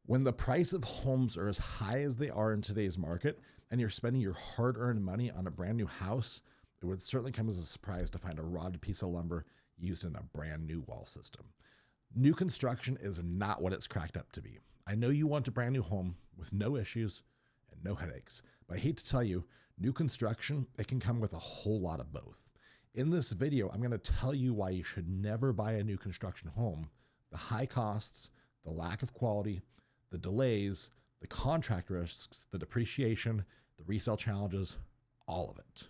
When the price of homes are as high as they are in today's market and you're spending your hard-earned money on a brand new house, it would certainly come as a surprise to find a rotted piece of lumber used in a brand new wall system. New construction is not what it's cracked up to be. I know you want a brand new home with no issues and no headaches, but I hate to tell you, new construction, it can come with a whole lot of both. In this video, I'm going to tell you why you should never buy a new construction home, the high costs, the lack of quality, the delays, the contract risks, the depreciation, the resale challenges, all of it.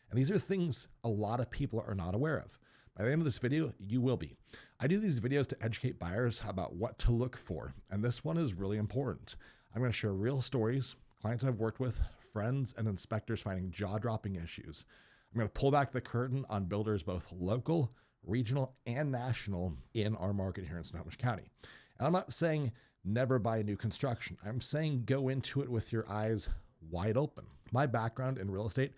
And these are things a lot of people are not aware of. By the end of this video, you will be. I do these videos to educate buyers about what to look for, and this one is really important. I'm going to share real stories, clients I've worked with, friends, and inspectors finding jaw-dropping issues. I'm going to pull back the curtain on builders both local, regional, and national in our market here in Snohomish County. And I'm not saying never buy new construction. I'm saying go into it with your eyes wide open. My background in real estate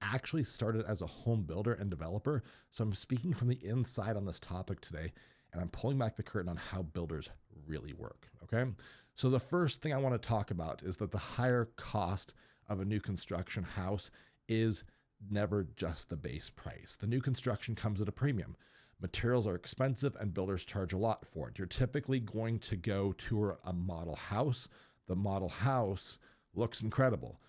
actually started as a home builder and developer, so I'm speaking from the inside on this topic today, and I'm pulling back the curtain on how builders really work, okay? So the first thing I want to talk about is that the higher cost of a new construction house is never just the base price. The new construction comes at a premium. Materials are expensive and builders charge a lot for it. You're typically going to go tour a model house. The model house looks incredible.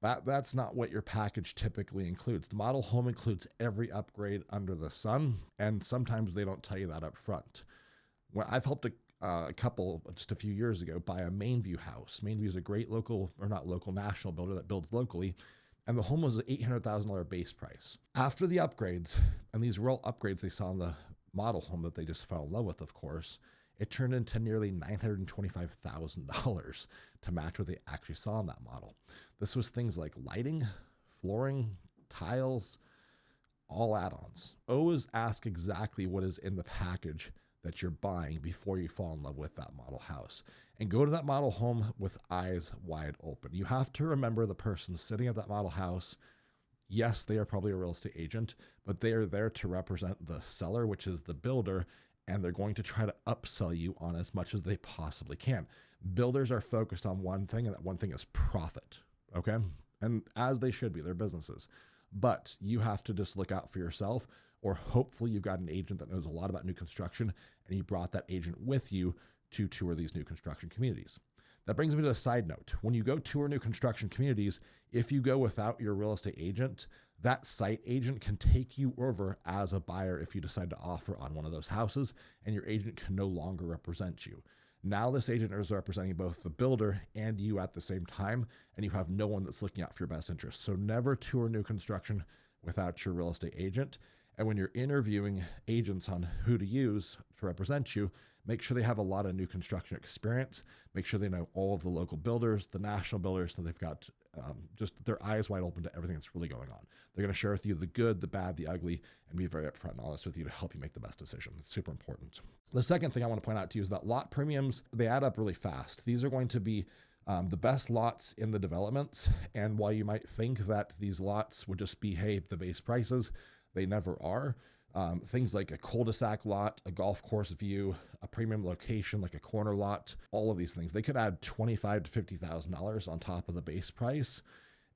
That's not what your package typically includes. The model home includes every upgrade under the sun, and sometimes they don't tell you that up front. When I've helped a couple just a few years ago buy a Mainview house. Mainview is a great local, or not local, national builder that builds locally, and the home was an $800,000 base price. After the upgrades, and these were all upgrades they saw in the model home that they just fell in love with, of course, it turned into nearly $925,000 to match what they actually saw in that model. This was things like lighting, flooring, tiles, all add-ons. Always ask exactly what is in the package that you're buying before you fall in love with that model house. And go to that model home with eyes wide open. You have to remember the person sitting at that model house. Yes, they are probably a real estate agent, but they are there to represent the seller, which is the builder, and they're going to try to upsell you on as much as they possibly can. Builders are focused on one thing, and that one thing is profit, okay? And as they should be, they're businesses. But you have to just look out for yourself, or hopefully you've got an agent that knows a lot about new construction, and you brought that agent with you to tour these new construction communities. That brings me to a side note. When you go tour new construction communities, if you go without your real estate agent, that site agent can take you over as a buyer if you decide to offer on one of those houses, and your agent can no longer represent you. Now this agent is representing both the builder and you at the same time, and you have no one that's looking out for your best interest. So never tour new construction without your real estate agent. And when you're interviewing agents on who to use to represent you, make sure they have a lot of new construction experience. Make sure they know all of the local builders, the national builders, so they've got just their eyes wide open to everything that's really going on. They're going to share with you the good, the bad, the ugly, and be very upfront and honest with you to help you make the best decision. It's super important. The second thing I want to point out to you is that lot premiums, they add up really fast. These are going to be the best lots in the developments. And while you might think that these lots would just be, hey, the base prices, they never are. Things like a cul-de-sac lot, a golf course view, a premium location like a corner lot, all of these things, they could add $25,000 to $50,000 on top of the base price.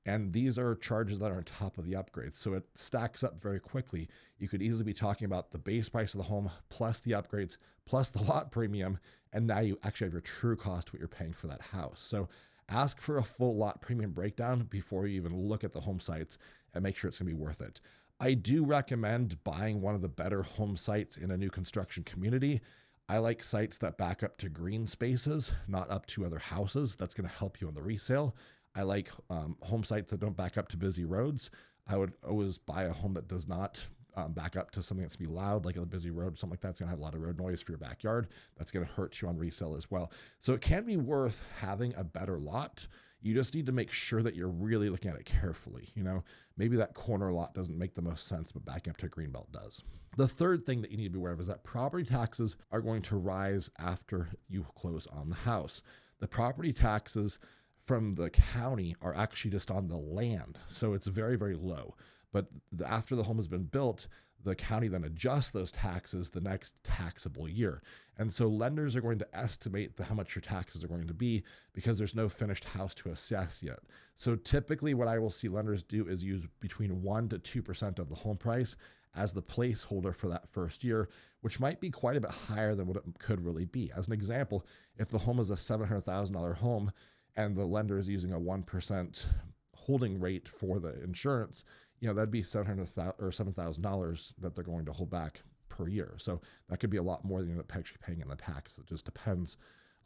And these are charges that are on top of the upgrades. So it stacks up very quickly. You could easily be talking about the base price of the home plus the upgrades plus the lot premium. And now you actually have your true cost, what you're paying for that house. So ask for a full lot premium breakdown before you even look at the home sites and make sure it's gonna be worth it. I do recommend buying one of the better home sites in a new construction community. I like sites that back up to green spaces, not up to other houses. That's going to help you in the resale. I like home sites that don't back up to busy roads. I would always buy a home that does not back up to something that's going to be loud, like a busy road, something like that's going to have a lot of road noise for your backyard. That's going to hurt you on resale as well. So it can be worth having a better lot. You just need to make sure that you're really looking at it carefully. You know, maybe that corner lot doesn't make the most sense, but backing up to a greenbelt does. The third thing that you need to be aware of is that property taxes are going to rise after you close on the house. The property taxes from the county are actually just on the land. So it's very, very low. But after the home has been built, the county then adjusts those taxes the next taxable year. And so lenders are going to estimate how much your taxes are going to be because there's no finished house to assess yet. So typically what I will see lenders do is use between 1 to 2% of the home price as the placeholder for that first year, which might be quite a bit higher than what it could really be. As an example, if the home is a $700,000 home and the lender is using a 1% holding rate for the insurance, that'd be $700,000 or $7,000 that they're going to hold back per year. So that could be a lot more than you end up actually paying in the tax. It just depends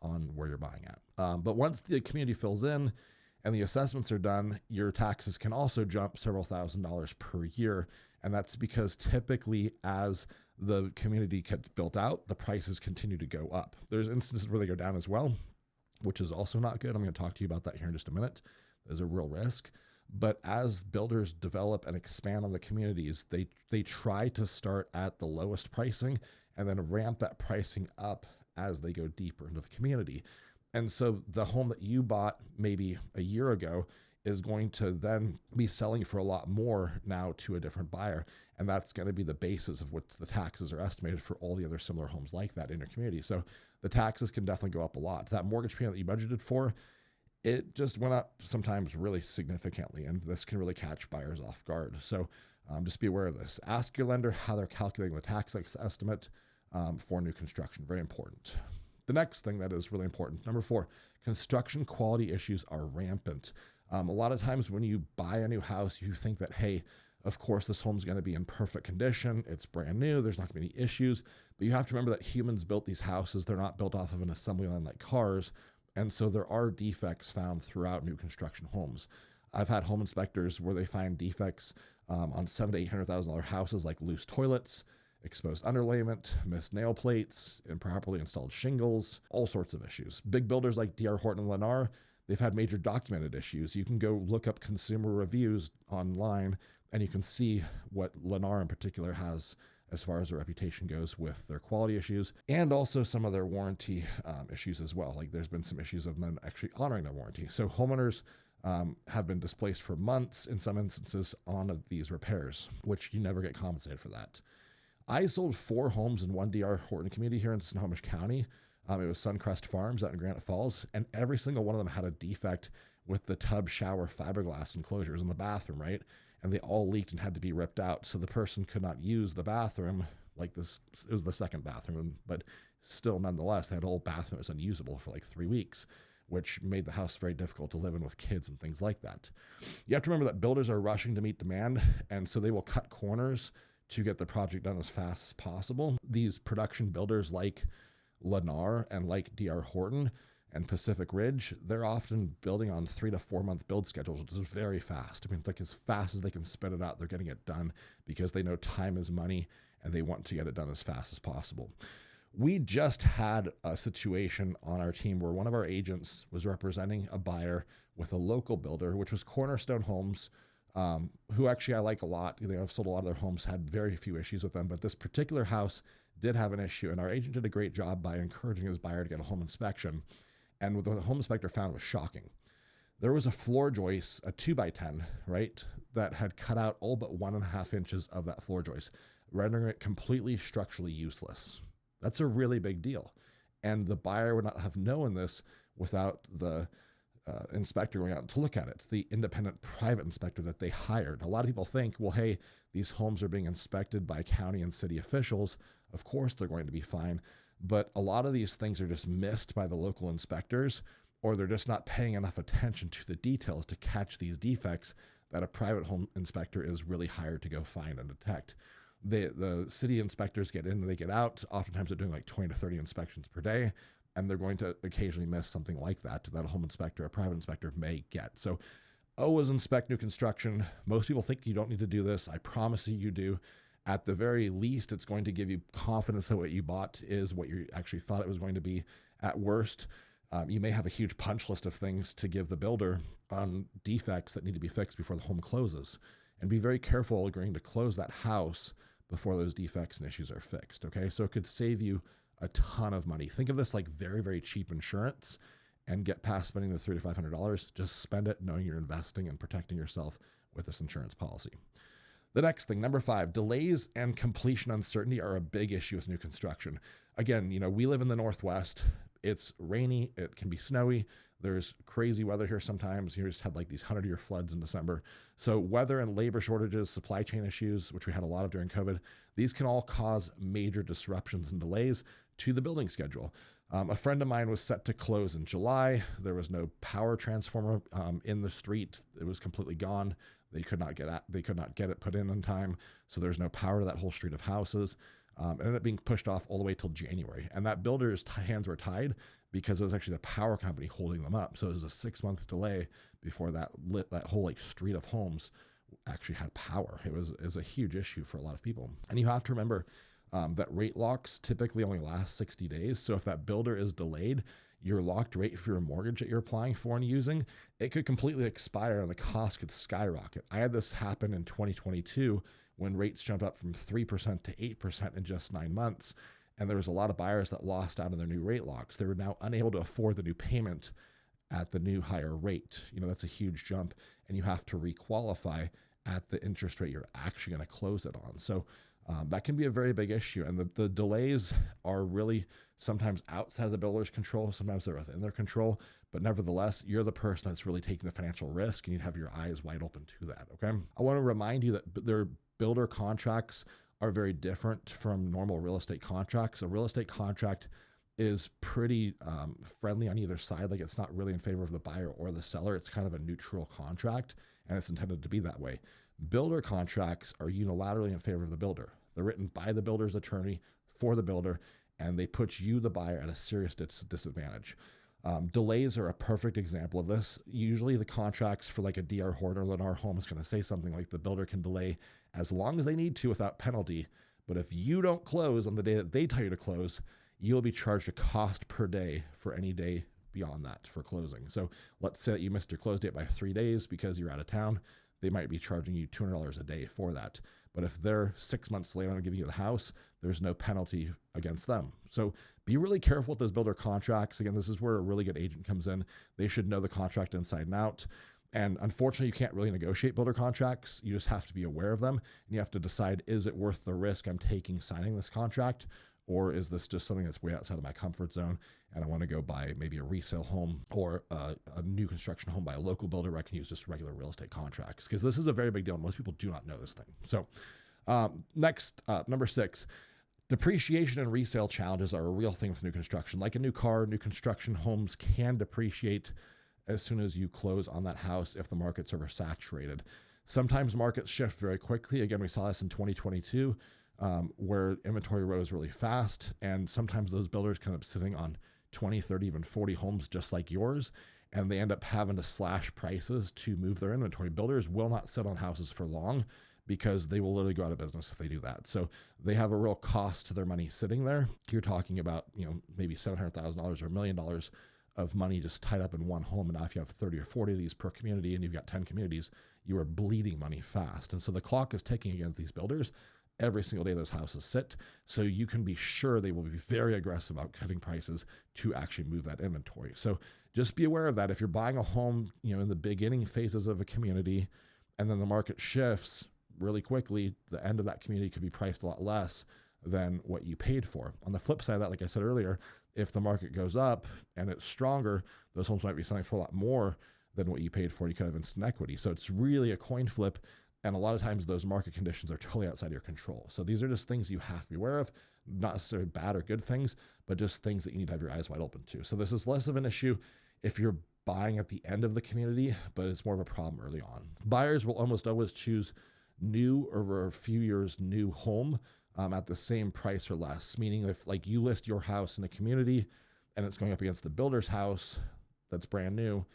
on where you're buying at. But once the community fills in and the assessments are done, your taxes can also jump several $1,000s per year. And that's because typically as the community gets built out, the prices continue to go up. There's instances where they go down as well, which is also not good. I'm going to talk to you about that here in just a minute. There's a real risk. But as builders develop and expand on the communities, they try to start at the lowest pricing and then ramp that pricing up as they go deeper into the community. And so the home that you bought maybe a year ago is going to then be selling for a lot more now to a different buyer. And that's going to be the basis of what the taxes are estimated for all the other similar homes like that in your community. So the taxes can definitely go up a lot. That mortgage payment that you budgeted for, it just went up sometimes really significantly, and this can really catch buyers off guard. So just be aware of this. Ask your lender how they're calculating the tax estimate for new construction. Very important. The next thing that is really important, number 4, construction quality issues are rampant. A lot of times when you buy a new house, you think that, hey, of course, this home's going to be in perfect condition. It's brand new. There's not going to be any issues. But you have to remember that humans built these houses. They're not built off of an assembly line like cars. And so there are defects found throughout new construction homes. I've had home inspectors where they find defects on $700,000 to $800,000 houses, like loose toilets, exposed underlayment, missed nail plates, improperly installed shingles, all sorts of issues. Big builders like D.R. Horton and Lennar, they've had major documented issues. You can go look up consumer reviews online and you can see what Lennar in particular has as far as their reputation goes with their quality issues, and also some of their warranty issues as well. Like there's been some issues of them actually honoring their warranty. So homeowners have been displaced for months in some instances on these repairs, which you never get compensated for that. I sold 4 homes in one D.R. Horton community here in Snohomish County. It was Suncrest Farms out in Granite Falls, and every single one of them had a defect with the tub shower fiberglass enclosures in the bathroom, right? And they all leaked and had to be ripped out. So the person could not use the bathroom like this. It was the second bathroom, but still nonetheless, they had a whole bathroom that was unusable for like 3 weeks, which made the house very difficult to live in with kids and things like that. You have to remember that builders are rushing to meet demand, and so they will cut corners to get the project done as fast as possible. These production builders like Lennar and like D.R. Horton and Pacific Ridge, they're often building on 3 to 4 month build schedules, which is very fast. I mean, it's like as fast as they can spit it out, they're getting it done because they know time is money and they want to get it done as fast as possible. We just had a situation on our team where one of our agents was representing a buyer with a local builder, which was Cornerstone Homes, who actually I like a lot. I've sold a lot of their homes, had very few issues with them, but this particular house did have an issue, and our agent did a great job by encouraging his buyer to get a home inspection. And what the home inspector found was shocking. There was a floor joist, a 2x10, right, that had cut out all but 1.5 inches of that floor joist, rendering it completely structurally useless. That's a really big deal. And the buyer would not have known this without the inspector going out to look at it, the independent private inspector that they hired. A lot of people think, well, hey, these homes are being inspected by county and city officials. Of course, they're going to be fine. But a lot of these things are just missed by the local inspectors, or they're just not paying enough attention to the details to catch these defects that a private home inspector is really hired to go find and detect. The city inspectors get in and they get out. Oftentimes they're doing like 20 to 30 inspections per day, and they're going to occasionally miss something like that a home inspector, a private inspector may get. So always inspect new construction. Most people think you don't need to do this. I promise you do. At the very least, it's going to give you confidence that what you bought is what you actually thought it was going to be. At worst, you may have a huge punch list of things to give the builder on defects that need to be fixed before the home closes. And be very careful agreeing to close that house before those defects and issues are fixed, okay? So it could save you a ton of money. Think of this like very, very cheap insurance, and get past spending the $300 to $500. Just spend it knowing you're investing and protecting yourself with this insurance policy. The next thing, number 5, delays and completion uncertainty are a big issue with new construction. Again, we live in the Northwest. It's rainy. It can be snowy. There's crazy weather here sometimes. You just had like these 100-year floods in December. So weather and labor shortages, supply chain issues, which we had a lot of during COVID, these can all cause major disruptions and delays to the building schedule. A friend of mine was set to close in July. There was no power transformer in the street. It was completely gone. They could not get it put in time. So there's no power to that whole street of houses. It ended up being pushed off all the way till January. And that builder's hands were tied because it was actually the power company holding them up. So it was a 6-month delay before that whole like street of homes actually had power. It was a huge issue for a lot of people. And you have to remember that rate locks typically only last 60 days. So if that builder is delayed, your locked rate for your mortgage that you're applying for and using, it could completely expire and the cost could skyrocket. I had this happen in 2022 when rates jumped up from 3% to 8% in just 9 months. And there was a lot of buyers that lost out on their new rate locks. They were now unable to afford the new payment at the new higher rate. That's a huge jump, and you have to requalify at the interest rate you're actually going to close it on. So that can be a very big issue. And the delays are really sometimes outside of the builder's control. Sometimes they're within their control. But nevertheless, you're the person that's really taking the financial risk, and you have your eyes wide open to that, okay? I want to remind you that their builder contracts are very different from normal real estate contracts. A real estate contract is pretty friendly on either side. Like, it's not really in favor of the buyer or the seller. It's kind of a neutral contract, and it's intended to be that way. Builder contracts are unilaterally in favor of the builder. They're written by the builder's attorney for the builder, and they put you, the buyer, at a serious disadvantage. Delays are a perfect example of this. Usually the contracts for like a D.R. Horton or Lennar home is going to say something like the builder can delay as long as they need to without penalty. But if you don't close on the day that they tell you to close, you'll be charged a cost per day for any day beyond that for closing. So let's say that you missed your close date by 3 days because you're out of town. They might be charging you $200 a day for that. But if they're 6 months late on giving you the house, there's no penalty against them. So be really careful with those builder contracts. Again, this is where a really good agent comes in. They should know the contract inside and out. And unfortunately, you can't really negotiate builder contracts. You just have to be aware of them. And you have to decide, is it worth the risk I'm taking signing this contract? Or is this just something that's way outside of my comfort zone, and I want to go buy maybe a resale home or a new construction home by a local builder where I can use just regular real estate contracts? Because this is a very big deal. Most people do not know this thing. So next up, number 6, depreciation and resale challenges are a real thing with new construction. Like a new car, new construction homes can depreciate as soon as you close on that house if the market's oversaturated. Sometimes markets shift very quickly. Again, we saw this in 2022. Where inventory rose really fast, and sometimes those builders end up sitting on 20, 30, even 40 homes just like yours, and they end up having to slash prices to move their inventory. Builders will not sit on houses for long because they will literally go out of business if they do that. So they have a real cost to their money sitting there. You're talking about, maybe $700,000 or $1 million of money just tied up in one home. And now if you have 30 or 40 of these per community and you've got 10 communities, you are bleeding money fast. And so the clock is ticking against these builders every single day those houses sit. So you can be sure they will be very aggressive about cutting prices to actually move that inventory. So just be aware of that. If you're buying a home, in the beginning phases of a community, and then the market shifts really quickly, the end of that community could be priced a lot less than what you paid for. On the flip side of that, like I said earlier, if the market goes up and it's stronger, those homes might be selling for a lot more than what you paid for. You could have instant equity. So it's really a coin flip. And a lot of times those market conditions are totally outside your control. So these are just things you have to be aware of, not necessarily bad or good things, but just things that you need to have your eyes wide open to. So this is less of an issue if you're buying at the end of the community, but it's more of a problem early on. Buyers will almost always choose new or over a few years new home at the same price or less, meaning if like you list your house in a community and it's going up against the builder's house that's brand new,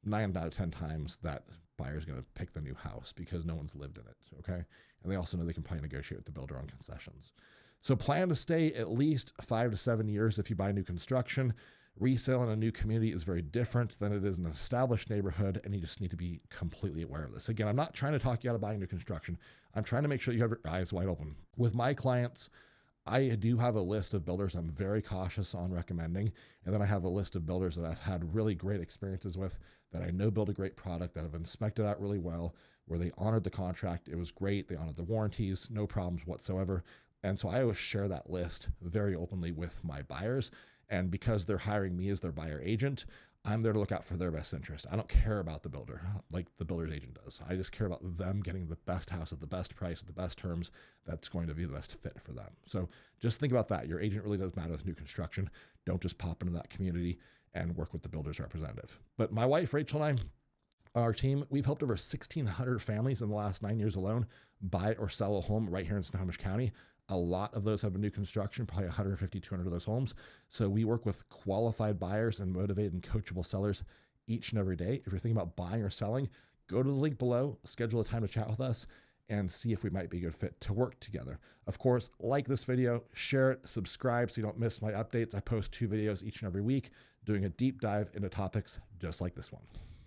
9 out of 10 times that buyer's going to pick the new house because no one's lived in it, okay? And they also know they can probably negotiate with the builder on concessions. So plan to stay at least 5 to 7 years if you buy new construction. Resale in a new community is very different than it is in an established neighborhood, and you just need to be completely aware of this. Again, I'm not trying to talk you out of buying new construction. I'm trying to make sure you have your eyes wide open. With my clients, I do have a list of builders I'm very cautious on recommending. And then I have a list of builders that I've had really great experiences with, that I know build a great product, that have inspected out really well, where they honored the contract. It was great. They honored the warranties, no problems whatsoever. And so I always share that list very openly with my buyers. And because they're hiring me as their buyer agent, I'm there to look out for their best interest. I don't care about the builder like the builder's agent does. I just care about them getting the best house at the best price, at the best terms, that's going to be the best fit for them. So just think about that. Your agent really does matter with new construction. Don't just pop into that community and work with the builder's representative. But my wife, Rachel, and I, our team, we've helped over 1,600 families in the last 9 years alone buy or sell a home right here in Snohomish County. A lot of those have been new construction, probably 150, 200 of those homes. So we work with qualified buyers and motivated and coachable sellers each and every day. If you're thinking about buying or selling, go to the link below, schedule a time to chat with us, and see if we might be a good fit to work together. Of course, like this video, share it, subscribe so you don't miss my updates. I post 2 videos each and every week doing a deep dive into topics just like this one.